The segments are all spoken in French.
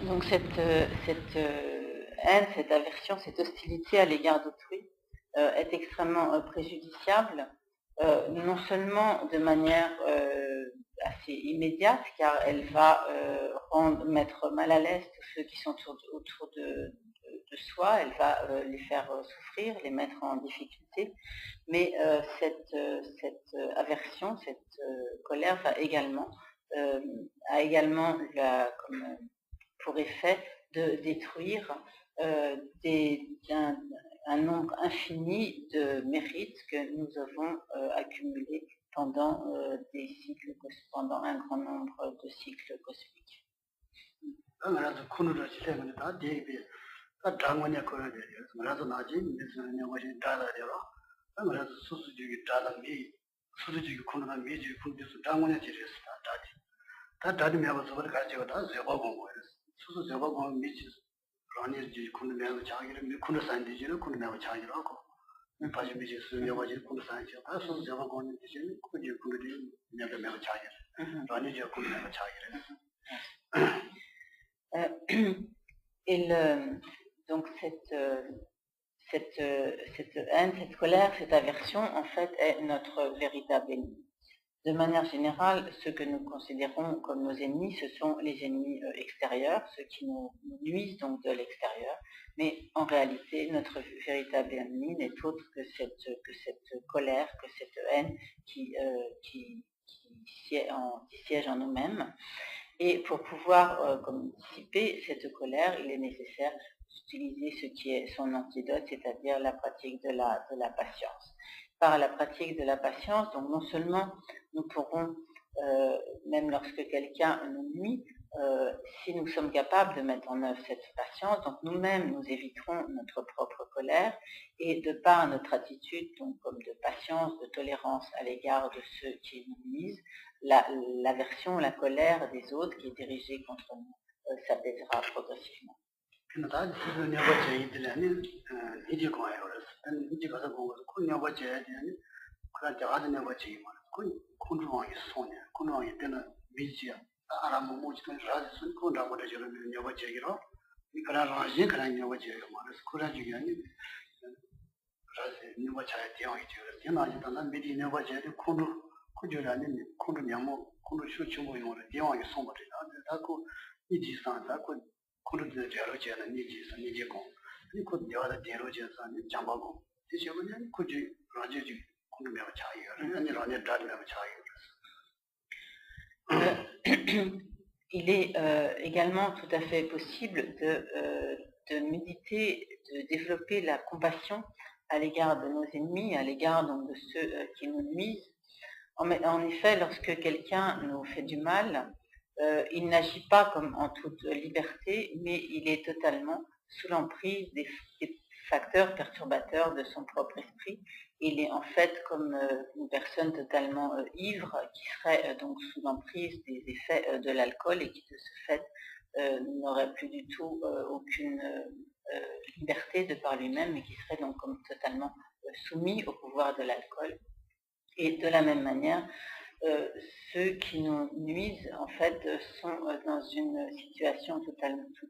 Donc cette haine, cette aversion, cette hostilité à l'égard d'autrui est extrêmement préjudiciable, non seulement de manière assez immédiate, car elle va mettre mal à l'aise tous ceux qui sont autour de soi, elle va les faire souffrir, les mettre en difficulté, mais cette aversion, cette colère a également comme pour effet de détruire un nombre infini de mérites que nous avons accumulés pendant pendant un grand nombre de cycles cosmiques. Donc cette haine, cette colère, cette aversion, en fait, est notre véritable ennemi. De manière générale, ceux que nous considérons comme nos ennemis, ce sont les ennemis extérieurs, ceux qui nous nuisent donc de l'extérieur. Mais en réalité, notre véritable ennemi n'est autre que cette colère, que cette haine qui siège en nous-mêmes. Et pour pouvoir dissiper cette colère, il est nécessaire d'utiliser ce qui est son antidote, c'est-à-dire la pratique de la patience. Par la pratique de la patience, donc non seulement nous pourrons, même lorsque quelqu'un nous nuit, si nous sommes capables de mettre en œuvre cette patience, donc nous-mêmes nous éviterons notre propre colère, et de par notre attitude, donc comme de patience, de tolérance à l'égard de ceux qui nous nuisent, l'aversion, la colère des autres qui est dirigée contre nous s'apaisera progressivement. Il est également tout à fait possible de méditer, de développer la compassion à l'égard de nos ennemis, à l'égard donc de ceux qui nous nuisent. En effet, lorsque quelqu'un nous fait du mal, il n'agit pas comme en toute liberté, mais il est totalement sous l'emprise des facteurs perturbateurs de son propre esprit. Il est en fait comme une personne totalement ivre qui serait donc sous l'emprise des effets de l'alcool et qui de ce fait n'aurait plus du tout aucune liberté de par lui-même, mais qui serait donc comme totalement soumis au pouvoir de l'alcool. Et de la même manière, ceux qui nous nuisent, en fait, sont dans une situation tout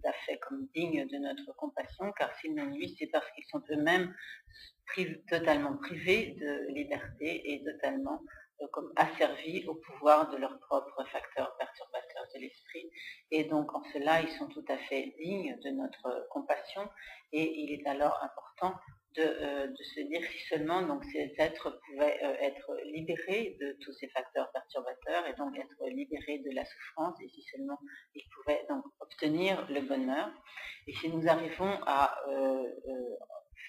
à fait comme digne de notre compassion, car s'ils nous nuisent, c'est parce qu'ils sont eux-mêmes totalement privés de liberté et totalement comme asservis au pouvoir de leurs propres facteurs perturbateurs de l'esprit. Et donc, en cela, ils sont tout à fait dignes de notre compassion, et il est alors important de se dire si seulement donc ces êtres pouvaient être libérés de tous ces facteurs perturbateurs et donc être libérés de la souffrance, et si seulement ils pouvaient donc obtenir le bonheur. Et si nous arrivons à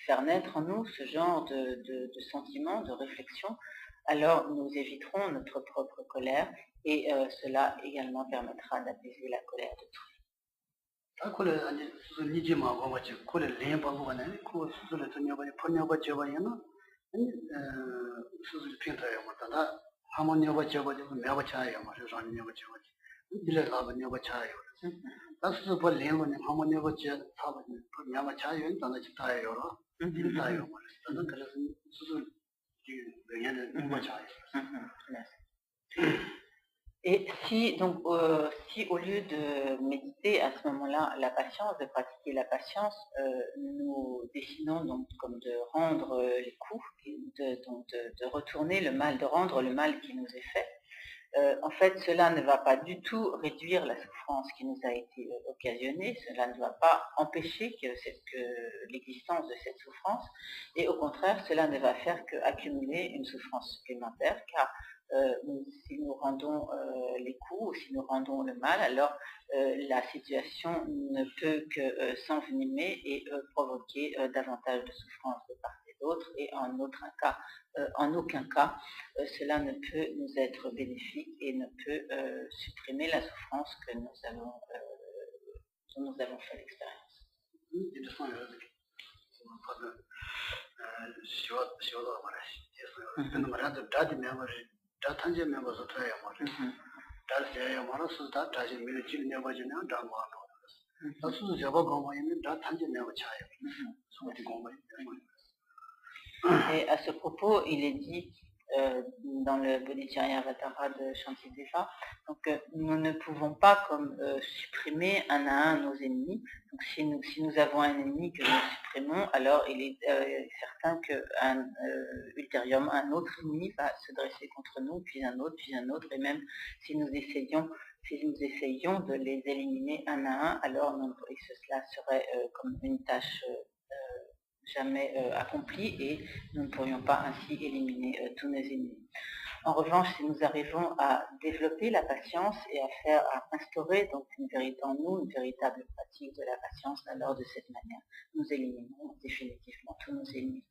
faire naître en nous ce genre de sentiments, de réflexion, alors nous éviterons notre propre colère, et cela également permettra d'apaiser la colère d'autrui. Et si, donc, si au lieu de méditer à ce moment-là la patience, de pratiquer la patience, nous décidons donc comme de rendre les coups, de retourner le mal, de rendre le mal qui nous est fait, en fait, cela ne va pas du tout réduire la souffrance qui nous a été occasionnée, cela ne va pas empêcher que l'existence de cette souffrance, et au contraire, cela ne va faire qu'accumuler une souffrance supplémentaire, car si nous rendons les coups ou si nous rendons le mal, alors la situation ne peut que s'envenimer et provoquer davantage de souffrance de part et d'autre, et en aucun cas, cela ne peut nous être bénéfique et ne peut supprimer la souffrance dont nous avons fait l'expérience. Et à ce propos, il est dit dans le Bodhicharyavatara de Shantideva, donc nous ne pouvons pas comme supprimer un à un nos ennemis. Donc si nous avons un ennemi que nous supprimons, alors il est certain que ultérieurement un autre ennemi va se dresser contre nous, puis un autre, et même si nous essayons de les éliminer un à un, alors cela serait comme une tâche jamais accompli et nous ne pourrions pas ainsi éliminer tous nos ennemis. En revanche, si nous arrivons à développer la patience et à instaurer donc en nous une véritable pratique de la patience, alors de cette manière, nous éliminons définitivement tous nos ennemis.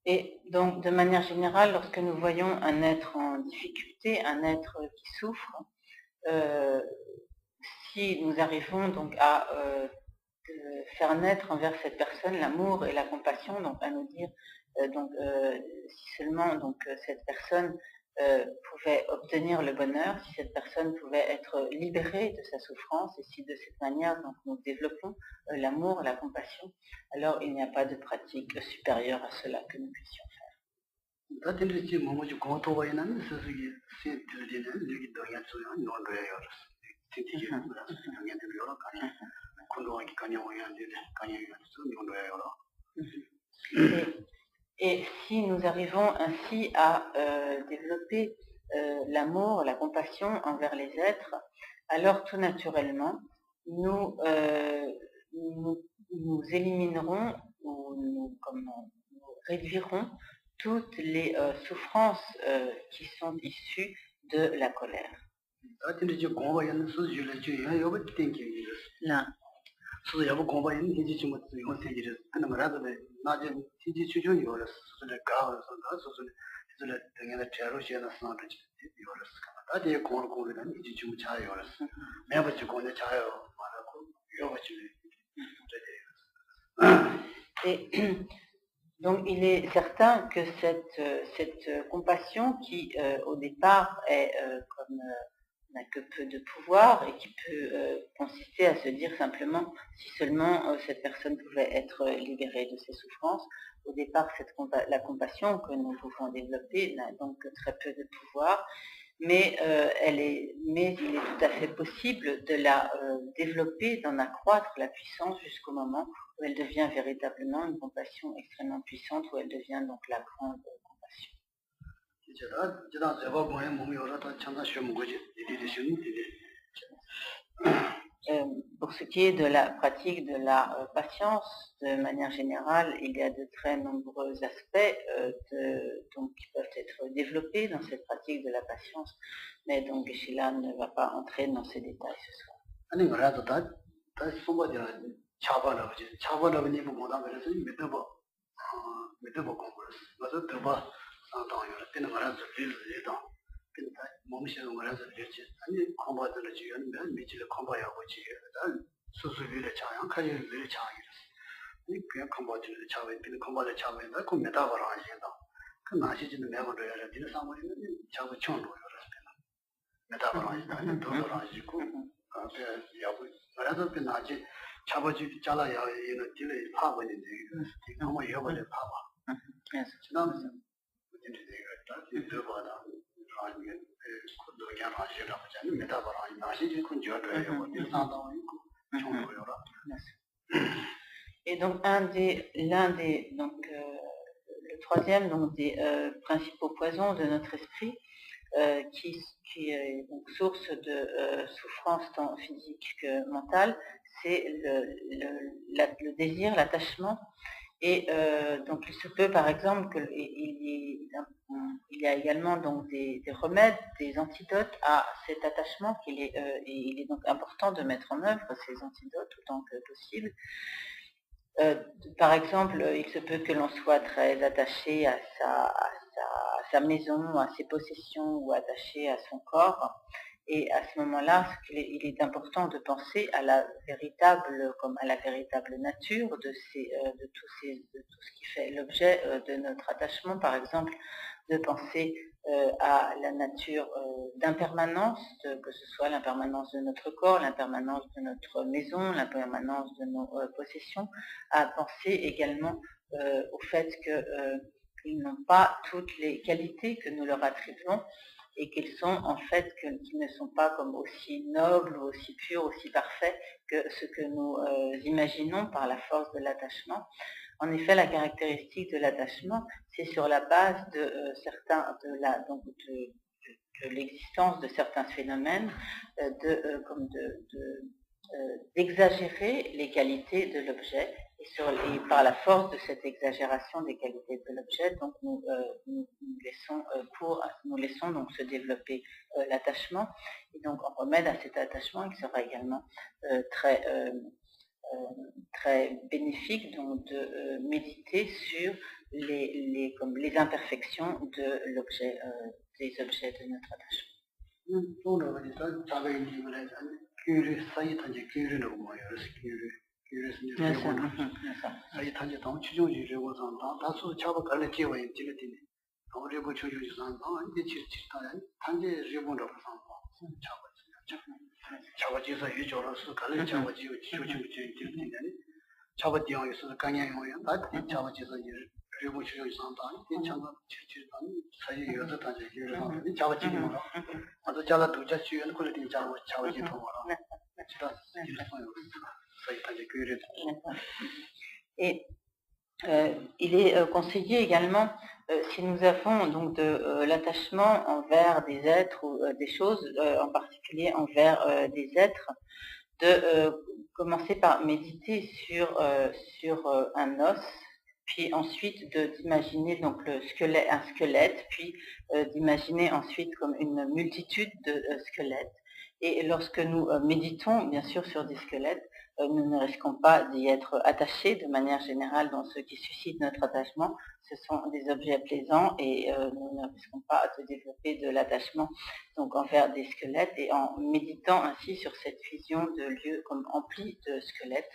Et donc, de manière générale, lorsque nous voyons un être en difficulté, un être qui souffre, si nous arrivons donc à faire naître envers cette personne l'amour et la compassion, donc à nous dire, si seulement cette personne pouvait obtenir le bonheur, si cette personne pouvait être libérée de sa souffrance, et si de cette manière donc, nous développons l'amour, la compassion, alors il n'y a pas de pratique supérieure à cela que nous puissions faire. Et si nous arrivons ainsi à développer l'amour, la compassion envers les êtres, alors tout naturellement, nous éliminerons ou nous réduirons toutes les souffrances qui sont issues de la colère. Là. Et donc il est certain que cette compassion qui au départ est n'a que peu de pouvoir et qui peut consister à se dire simplement si seulement cette personne pouvait être libérée de ses souffrances. Au départ, la compassion que nous pouvons développer n'a donc que très peu de pouvoir, mais il est tout à fait possible de la développer, d'en accroître la puissance jusqu'au moment où elle devient véritablement une compassion extrêmement puissante, où elle devient donc la grande compassion. Pour ce qui est de la pratique de la patience, de manière générale, il y a de très nombreux aspects qui peuvent être développés dans cette pratique de la patience, mais donc Geshe-la ne va pas entrer dans ces détails ce soir. 그냥 컴바지를 차에 비는 컴바지 차에 나 메다 버라지다 그 나시지는 매번 줘야 되는 상황이는 차고 총으로 열었습니다. 메다 버라지다 도로라지고 그 야부 말아도 그 나지 차버지 잘라야 이는 딜레이 파버는데 지금 한번 여버려 파봐. 지난번에 이제 내가 들어봐다 아니면 그 그냥 하시라고 하잖아요. 메다 버라지 나시지 그 줘야 되고 상당히 총으로 열어. Et donc le troisième donc des principaux poisons de notre esprit, qui est donc source de souffrance tant physique que mentale, c'est le désir, l'attachement. Et donc il se peut par exemple qu'il y a également donc des remèdes, des antidotes à cet attachement et il est donc important de mettre en œuvre ces antidotes autant que possible. Par exemple, il se peut que l'on soit très attaché à sa maison, à ses possessions ou attaché à son corps. Et à ce moment-là, il est important de penser à la véritable nature de tout ce qui fait l'objet de notre attachement. Par exemple, de penser à la nature d'impermanence, que ce soit l'impermanence de notre corps, l'impermanence de notre maison, l'impermanence de nos possessions, à penser également au fait qu'ils n'ont pas toutes les qualités que nous leur attribuons et qu'ils sont en fait, qu'ils ne sont pas comme aussi nobles, aussi purs, aussi parfaits que ce que nous imaginons par la force de l'attachement. En effet, la caractéristique de l'attachement, c'est sur la base de l'existence de certains phénomènes, d'exagérer les qualités de l'objet et par la force de cette exagération des qualités de l'objet, donc nous laissons donc se développer l'attachement. Et donc en remède à cet attachement, il sera également très bénéfique donc de méditer sur les imperfections de l'objet, des objets de notre attachement. Et il est conseillé également, si nous avons donc de l'attachement envers des êtres ou des choses, en particulier envers des êtres, de commencer par méditer sur un os, puis ensuite d'imaginer donc un squelette, puis d'imaginer ensuite comme une multitude de squelettes. Et lorsque nous méditons bien sûr sur des squelettes, nous ne risquons pas d'y être attachés de manière générale dans ce qui suscite notre attachement. Ce sont des objets plaisants et nous ne risquons pas de développer de l'attachement donc envers des squelettes. Et en méditant ainsi sur cette vision de lieu comme empli de squelettes,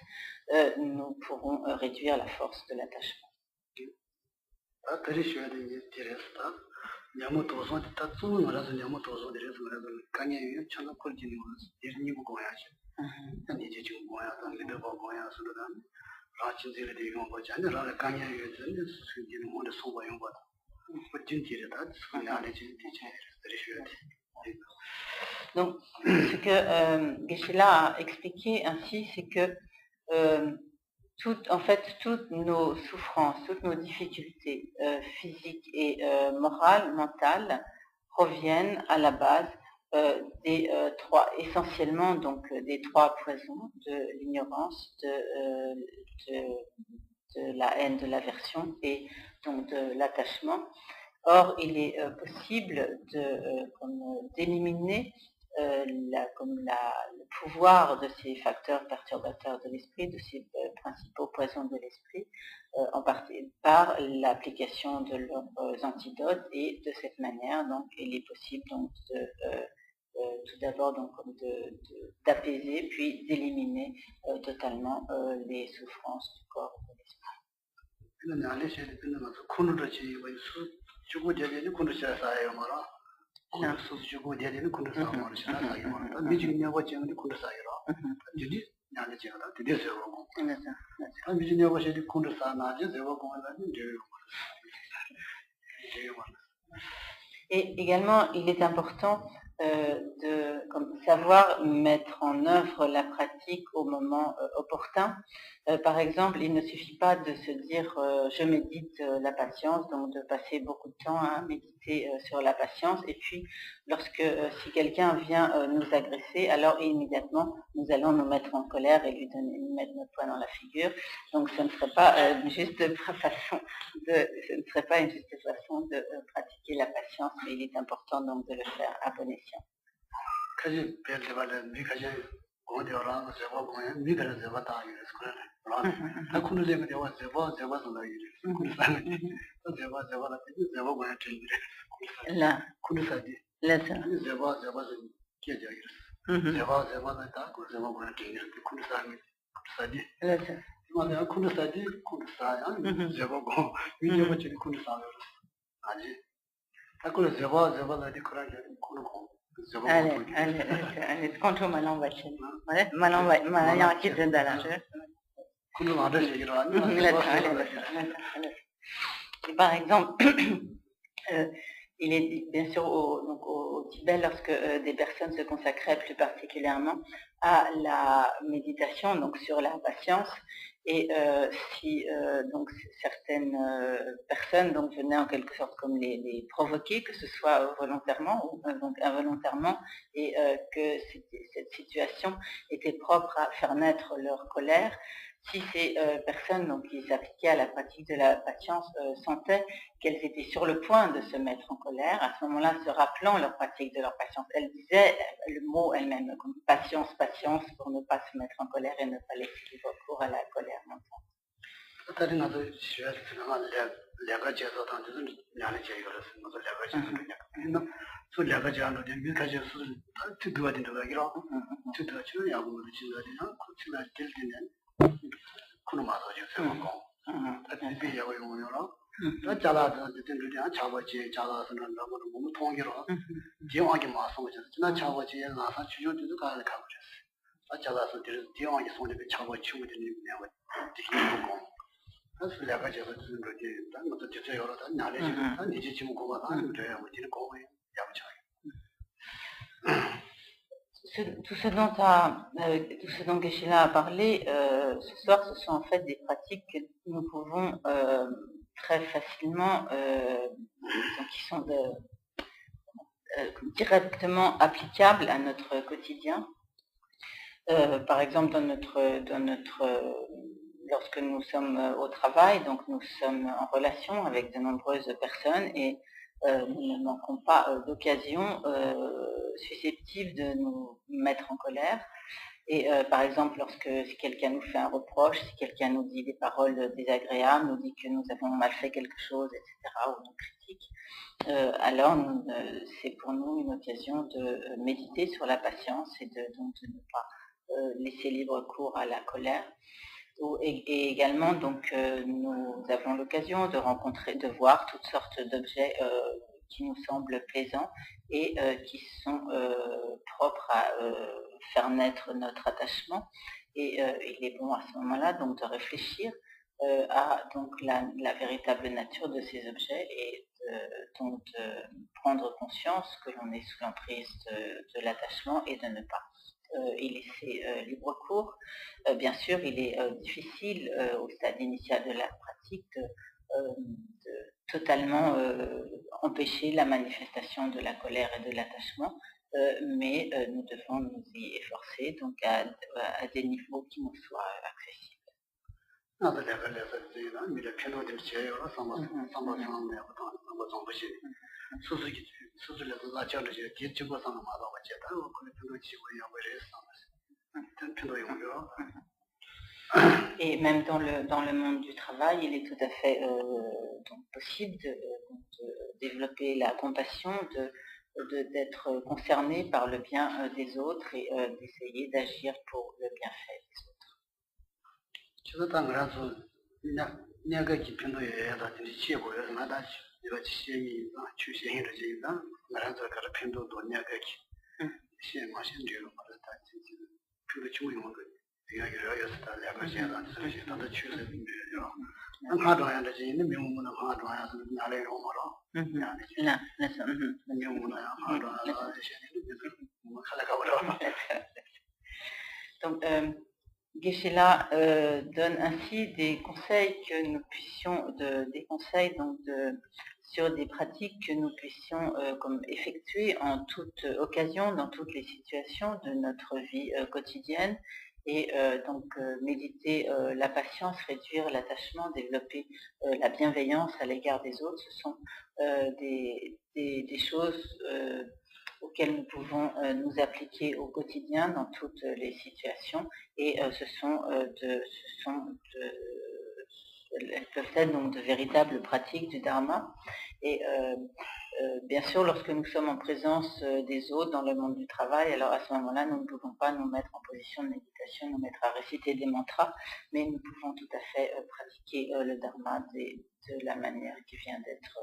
nous pourrons réduire la force de l'attachement. Donc, ce que Geshe-la a expliqué ainsi, c'est que toutes nos souffrances, toutes nos difficultés physiques et morales, mentales, proviennent à la base essentiellement donc des trois poisons de l'ignorance, de la haine, de l'aversion et donc de l'attachement. Or, il est possible d'éliminer le pouvoir de ces facteurs perturbateurs de l'esprit, de ces principaux poisons de l'esprit, en partie par l'application de leurs antidotes, et de cette manière, donc, il est possible donc tout d'abord donc d'apaiser puis d'éliminer totalement les souffrances du corps. 그는 안에 제일 듣는 것은 군으로지 원수 주고 제대로 군으로 사요 말아. 군으로 주고 제대로 군으로 사요 말아. 미진냐고 지금 군으로 사요라. 이제 나는 제가 되세요. 미진냐고 제대로 군으로 사나지 제가 공부하는 게 Et également, il est important de savoir mettre en œuvre la pratique au moment opportun. Par exemple, il ne suffit pas de se dire je médite la patience, donc de passer beaucoup de temps à méditer sur la patience, et puis lorsque si quelqu'un vient nous agresser, alors immédiatement nous allons nous mettre en colère et lui mettre notre poing dans la figure. Donc ce ne serait pas une juste façon de pratiquer la patience, mais il est important donc de le faire à bon escient. Là, allez, control malam bache. Malam malam ki zindala. Par exemple, il est bien sûr au Tibet, lorsque des personnes se consacraient plus particulièrement à la méditation, donc sur la patience, et si donc certaines personnes donc venaient en quelque sorte comme les provoquer, que ce soit volontairement ou donc involontairement, et que cette situation était propre à faire naître leur colère, si ces personnes donc, qui s'appliquaient à la pratique de la patience sentaient qu'elles étaient sur le point de se mettre en colère, à ce moment-là, se rappelant leur pratique de leur patience, elles disaient le mot elles-mêmes, comme patience, patience, pour ne pas se mettre en colère et ne pas laisser recours à la colère montante. Tout ce dont Geshe-la a parlé ce soir, ce sont en fait des pratiques que nous pouvons très facilement, qui sont directement applicables à notre quotidien. Par exemple, lorsque nous sommes au travail, donc nous sommes en relation avec de nombreuses personnes et nous ne manquons pas d'occasions susceptibles de nous mettre en colère. Et par exemple, si quelqu'un nous fait un reproche, si quelqu'un nous dit des paroles désagréables, nous dit que nous avons mal fait quelque chose, etc., ou nous critique, alors c'est pour nous une occasion de méditer sur la patience et donc de ne pas laisser libre cours à la colère. Et également, donc, nous avons l'occasion de voir toutes sortes d'objets qui nous semblent plaisants et qui sont propres à faire naître notre attachement. Et il est bon à ce moment-là donc de réfléchir à donc la véritable nature de ces objets et donc de prendre conscience que l'on est sous l'emprise de l'attachement et de ne pas y laisser libre cours. Bien sûr, il est difficile au stade initial de la pratique de totalement empêcher la manifestation de la colère et de l'attachement, mais nous devons nous y efforcer donc à des niveaux qui nous soient accessibles. Et même dans le monde du travail, il est tout à fait donc possible de développer la compassion, d'être concerné par le bien des autres et d'essayer d'agir pour le bienfait des autres. 내가 기편도 해야다 지치 보여서 나다 내가 지시미 주 시행을 지다 나라서 그런 편도도 내가 시행 마신 뒤로 말았다 지지 그 중요한 거 내가 이래서 내가 제가 사실 나도 취해서 있는데요 하도야 되는 명문은 하도야 나래 오므로 لا نسأل 명문은 하도야 뭐 칼라가 버려 Donc, Geshe-la donne ainsi des conseils que nous puissions, des conseils donc sur des pratiques que nous puissions comme effectuer en toute occasion, dans toutes les situations de notre vie quotidienne, et donc méditer la patience, réduire l'attachement, développer la bienveillance à l'égard des autres. Ce sont des choses auxquelles nous pouvons nous appliquer au quotidien dans toutes les situations, et elles peuvent être donc de véritables pratiques du Dharma. Et bien sûr, lorsque nous sommes en présence des autres dans le monde du travail, alors à ce moment-là, nous ne pouvons pas nous mettre en position de méditation, nous mettre à réciter des mantras, mais nous pouvons tout à fait pratiquer le Dharma de la manière qui vient d'être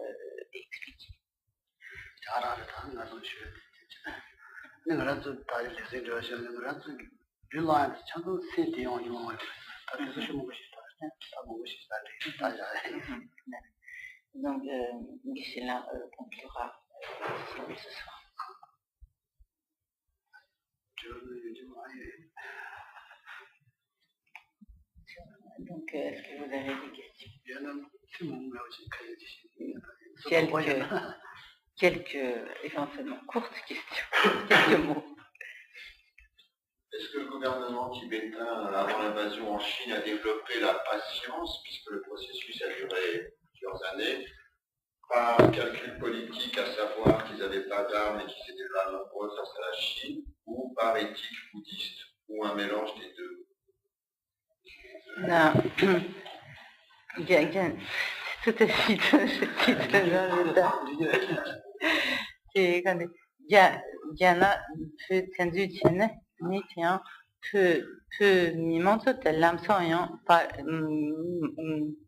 expliquée. Donc, Geshe-la conclura ce soir. Donc, est-ce que vous avez des questions? Quelques éventuellement courtes questions, quelques mots. Est-ce que le gouvernement tibétain, avant l'invasion en Chine, a développé la patience, puisque le processus a duré plusieurs années, par calcul politique, à savoir qu'ils n'avaient pas d'armes et qu'ils étaient pas nombreux face à la Chine, ou par éthique bouddhiste, ou un mélange des deux? Non. Tout à fait, ce titre-là, Yana peut tendu tienne, ni tient peu mimonto de l'âme sans pas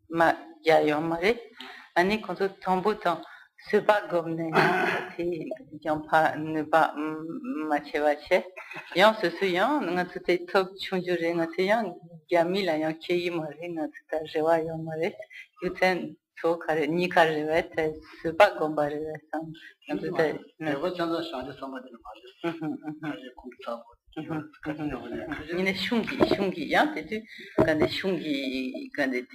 ma yayon mare, ani quand tout tombe dans ce pas gomne, yon pas ne pas machevache, yon se souvient, n'a tout est top chunjure, n'a tient, gamila yon kei mare, n'a tout à jewa yon mare, yuten. Ni carrevet, c'est pas comparé à ça. Il est shungi, hein, tu quand des shungi, quand des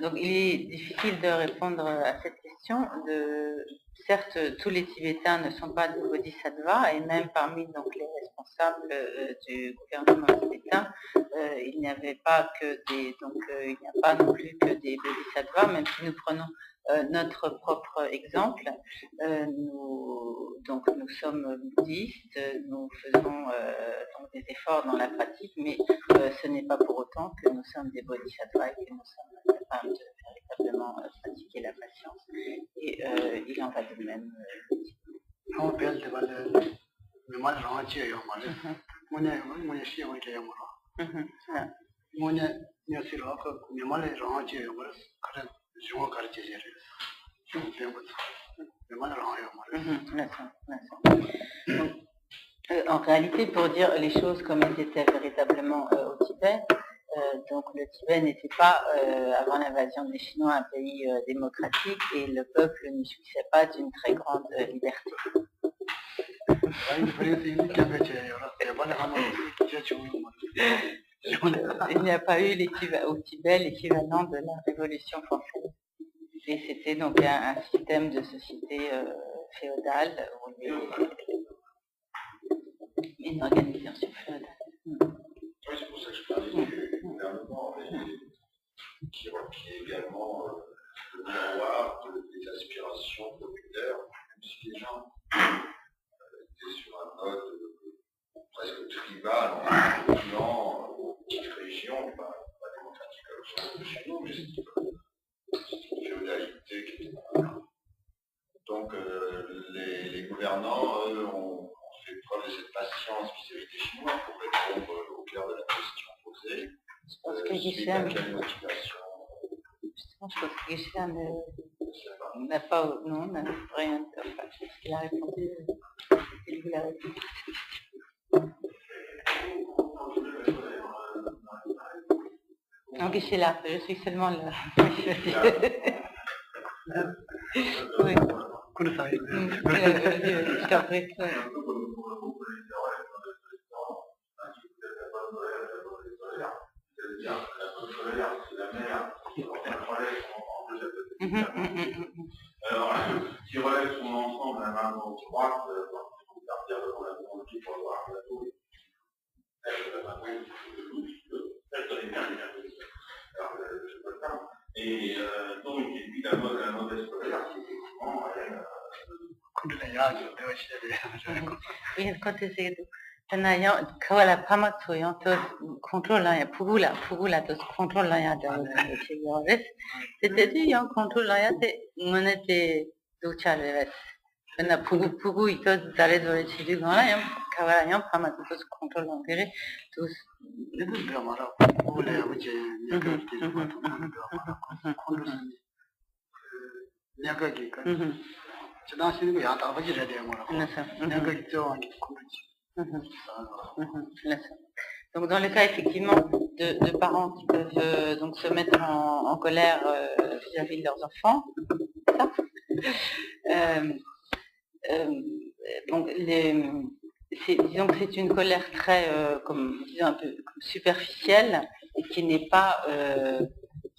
Donc il est difficile de répondre à cette question. Certes, tous les Tibétains ne sont pas des bodhisattvas, et même parmi donc, les responsables du gouvernement tibétain, il n'y avait pas que il n'y a pas non plus que des bodhisattvas, même si nous prenons notre propre exemple. Nous sommes bouddhistes, nous faisons donc des efforts dans la pratique, mais ce n'est pas pour autant que nous sommes des bodhisattvas et que nous sommes capables de véritablement pratiquer la patience. Et il en va de même. En réalité, pour dire les choses comme elles étaient véritablement au Tibet, donc le Tibet n'était pas, avant l'invasion des Chinois, un pays démocratique, et le peuple ne jouissait pas d'une très grande liberté. Il n'y a pas eu au Tibet l'équivalent de la Révolution française. Et c'était donc un système de société féodale, une organisation féodale. Oui, c'est pour ça que je parlais du gouvernement. qui est également le miroir des aspirations populaires, même si les gens étaient sur un mode presque tribal, en appelant aux petites régions, pas démocratique comme chez nous, mais c'est une féodalité qui était là. Donc les gouvernants, eux, ont fait preuve de cette patience vis-à-vis des Chinois pour répondre au cœur de la question posée. Je pense que Guichen, quelle motivation je pense que Guichen n'a pas, non, n'a rien, enfin, je pense qu'il a répondu, il voulait répondre. Non, Guichet là, je suis seulement là. Oui. Je t'en prie. Alors, qui relève son ensemble à la main droite, pour partir devant la grande qui pour avoir un plateau. Et donc, et puis la mauvaise colère, c'est effectivement, Oui, quand tu sais, Tanayan, Kawala Pamatoyan, tos contrôle, Pugula, tos contrôle, c'était dit, contrôle, c'est monete duchaleves. Na Pugu, il tos d'aller dans les chili, Kawala, Pamato, tos contrôle, tous. Donc dans le cas effectivement de parents qui peuvent donc se mettre en colère vis-à-vis de leurs enfants, donc disons que c'est une colère très disons un peu superficielle et qui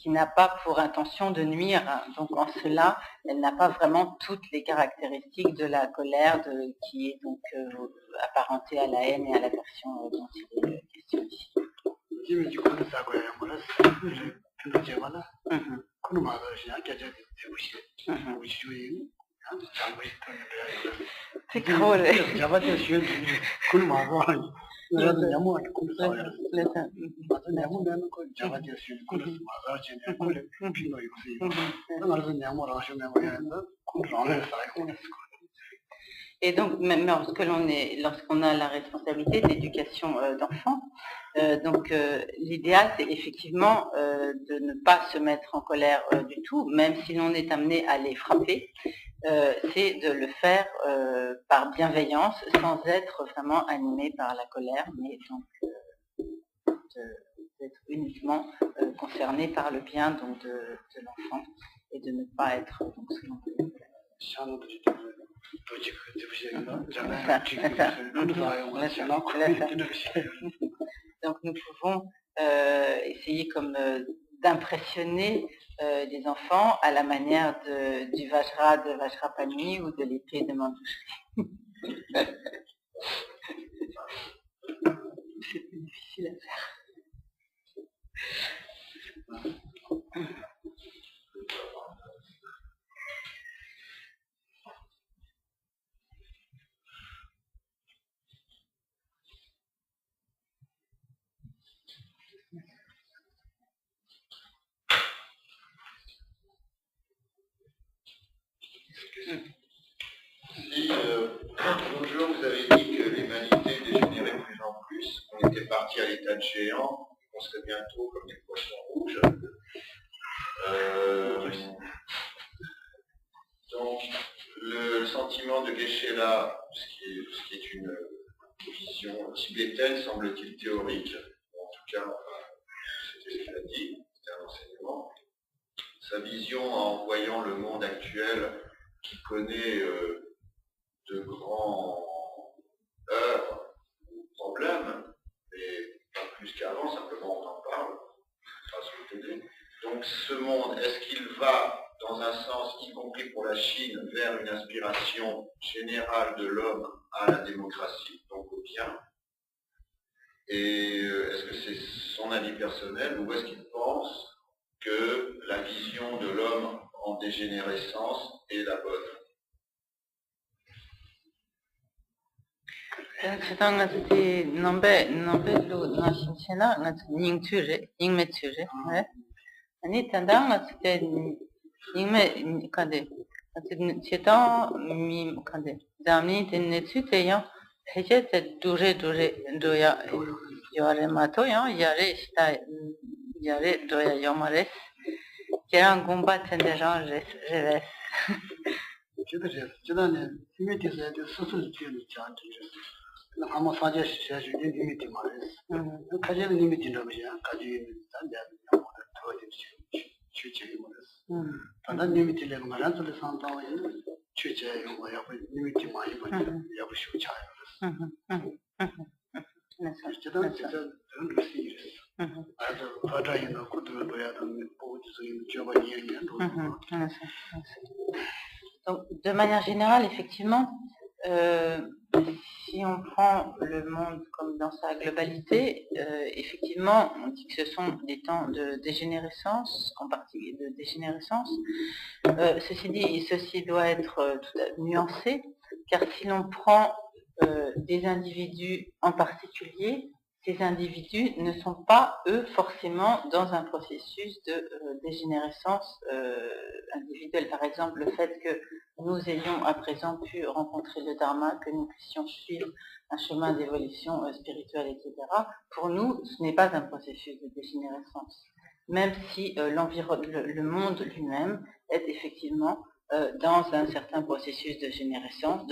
n'a pas pour intention de nuire. Donc en cela, elle n'a pas vraiment toutes les caractéristiques de la colère qui est donc apparentée à la haine et à l'aversion dont il est question ici. C'est drôle. Et donc, même lorsqu'on a la responsabilité de l'éducation d'enfants, l'idéal, c'est effectivement de ne pas se mettre en colère du tout, même si l'on est amené à les frapper, c'est de le faire par bienveillance, sans être vraiment animé par la colère, mais donc d'être uniquement concerné par le bien donc, de l'enfant, et de ne pas être donc, selon Donc nous pouvons essayer comme d'impressionner les enfants à la manière du Vajra de Vajrapani ou de l'épée de Manjushri. C'est plus difficile à faire. Si l'autre jour vous avez dit que l'humanité dégénérait de plus en plus, on était parti à l'état de géant, on serait bientôt comme des poissons rouges. Donc le sentiment de Geshe-la, ce qui est une vision tibétaine, semble-t-il théorique, en tout cas c'était ce qu'il a dit, c'était un enseignement. Sa vision en voyant le monde actuel qui connaît de grands heurts ou problèmes, mais pas plus qu'avant, simplement on en parle, pas se l'aider. Donc ce monde, est-ce qu'il va dans un sens, y compris pour la Chine, vers une aspiration générale de l'homme à la démocratie, donc au bien? Et est-ce que c'est son avis personnel ou est-ce qu'il pense que la vision de l'homme en dégénérescence est la bonne. 아마 사제 시샤주 리미티 말이스. 가제는 리미티 넘이야. 가지 단대 취재 말이스. 단단 리미티를 말한들 상담하는 취재 용어야. 리미티 많이 보지. 야부 쇼차요. 저도 그런 것이 있어. 아주 바다에는 고도로야 되는 보호지의 저거 이해는 Donc, de manière générale, effectivement, si on prend le monde comme dans sa globalité, effectivement, on dit que ce sont des temps de dégénérescence, en particulier de dégénérescence. Ceci dit, ceci doit être tout à fait nuancé, car si l'on prend des individus en particulier, ces individus ne sont pas, eux, forcément dans un processus de dégénérescence individuelle. Par exemple, le fait que nous ayons à présent pu rencontrer le Dharma, que nous puissions suivre un chemin d'évolution spirituelle, etc., pour nous, ce n'est pas un processus de dégénérescence. Même si le monde lui-même est effectivement dans un certain processus de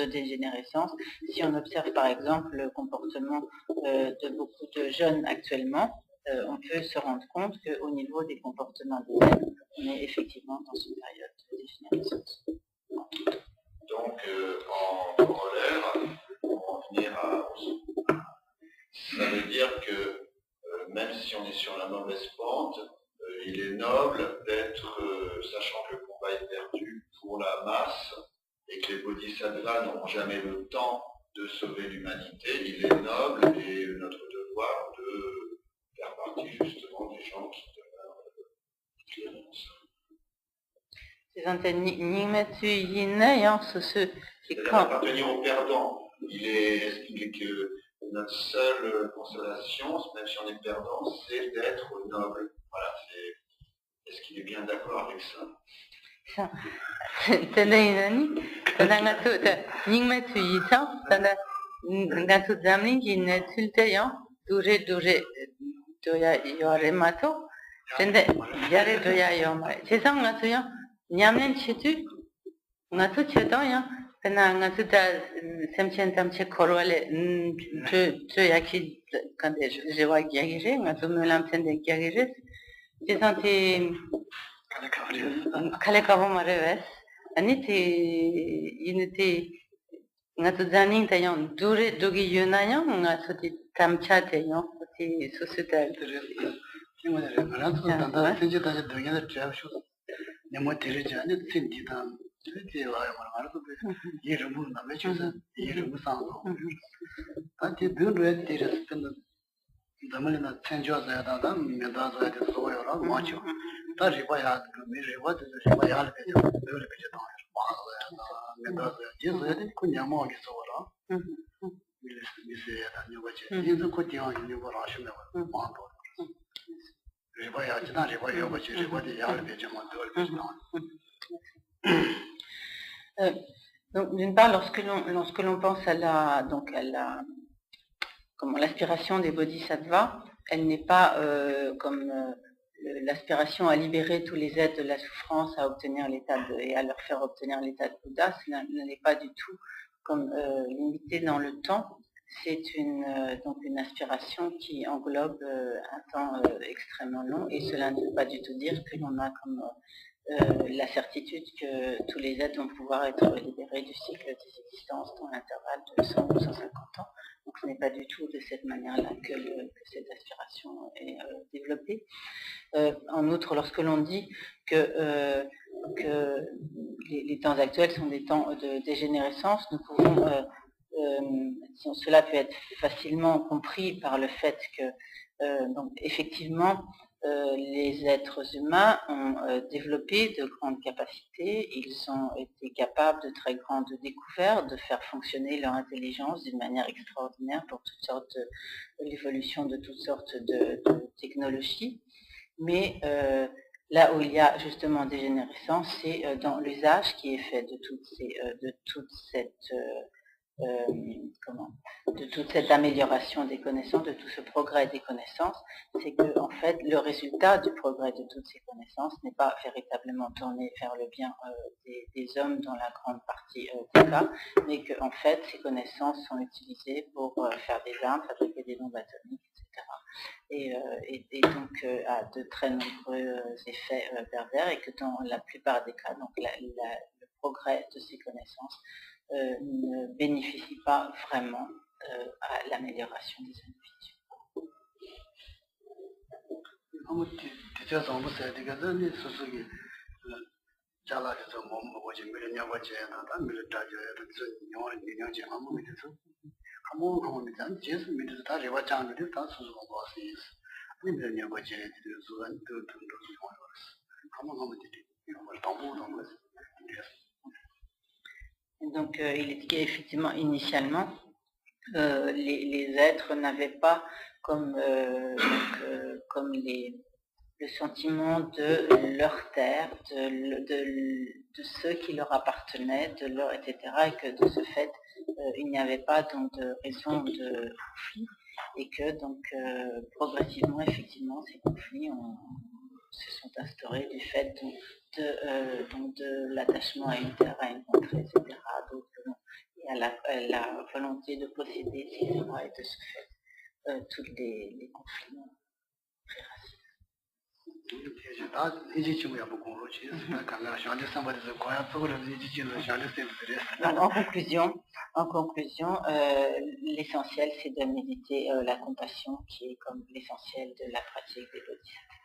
dégénérescence. Si on observe par exemple le comportement de beaucoup de jeunes actuellement, on peut se rendre compte qu'au niveau des comportements des jeunes, on est effectivement dans une période de dégénérescence. Donc, en corollaire, pour en venir ça veut dire que même si on est sur la mauvaise pente, il est noble d'être, sachant que le combat est perdu pour la masse et que les bodhisattvas n'auront jamais le temps de sauver l'humanité, il est noble et notre devoir de faire partie justement des gens qui demeurent c'est-à-dire appartenir aux perdants. Il est expliqué que notre seule consolation, même si on est perdant, c'est d'être noble. Voilà, est-ce qu'il est bien d'accord avec ça? Damalina Tenjoza Dam, Mendaza, the Soyora, Macho, Tajibaya, Mireva, the Shibaya, the Mendaza, Jesus, Kunyamo, Sora, Miss Nubachi, in the Kution, Nubarashim, Mondo. Ribaya, Ribaya, which is what the Yalbejamon. Donc, d'une part, lorsque l'on pense à l'aspiration des bodhisattvas, elle n'est pas comme l'aspiration à libérer tous les êtres de la souffrance, à obtenir et à leur faire obtenir l'état de Bouddha. Cela n'est pas du tout comme limité dans le temps. C'est donc une aspiration qui englobe un temps extrêmement long, et cela ne veut pas du tout dire que l'on a comme la certitude que tous les êtres vont pouvoir être libérés du cycle des existences dans l'intervalle de 100 ou 150 ans. Donc ce n'est pas du tout de cette manière-là que cette aspiration est développée. En outre, lorsque l'on dit que les temps actuels sont des temps de dégénérescence, nous pouvons, cela peut être facilement compris par le fait que, donc, effectivement, les êtres humains ont développé de grandes capacités, ils ont été capables de très grandes découvertes, de faire fonctionner leur intelligence d'une manière extraordinaire pour toutes sortes l'évolution de toutes sortes de technologies. Mais là où il y a justement dégénérescence, c'est dans l'usage qui est fait de toute cette amélioration des connaissances, de tout ce progrès des connaissances, c'est que en fait le résultat du progrès de toutes ces connaissances n'est pas véritablement tourné vers le bien des hommes dans la grande partie des cas, mais que en fait ces connaissances sont utilisées pour faire des armes, fabriquer des bombes atomiques, etc. Et donc a de très nombreux effets pervers, et que dans la plupart des cas, donc le progrès de ces connaissances ne bénéficie pas vraiment à l'amélioration des individus. Donc il est dit qu'effectivement, initialement, les êtres n'avaient pas comme le sentiment de leur terre, de ceux qui leur appartenaient, etc. Et que de ce fait, il n'y avait pas donc de raison de conflit, et que donc progressivement, effectivement, ces conflits se sont instaurés du fait de l'attachement à une terre, à une contrée, etc. Donc, et à la volonté de posséder, etc. Et de ce fait, tous les conflits pré-raciaux. En conclusion, l'essentiel c'est de méditer la compassion, qui est comme l'essentiel de la pratique des bodhisattvas.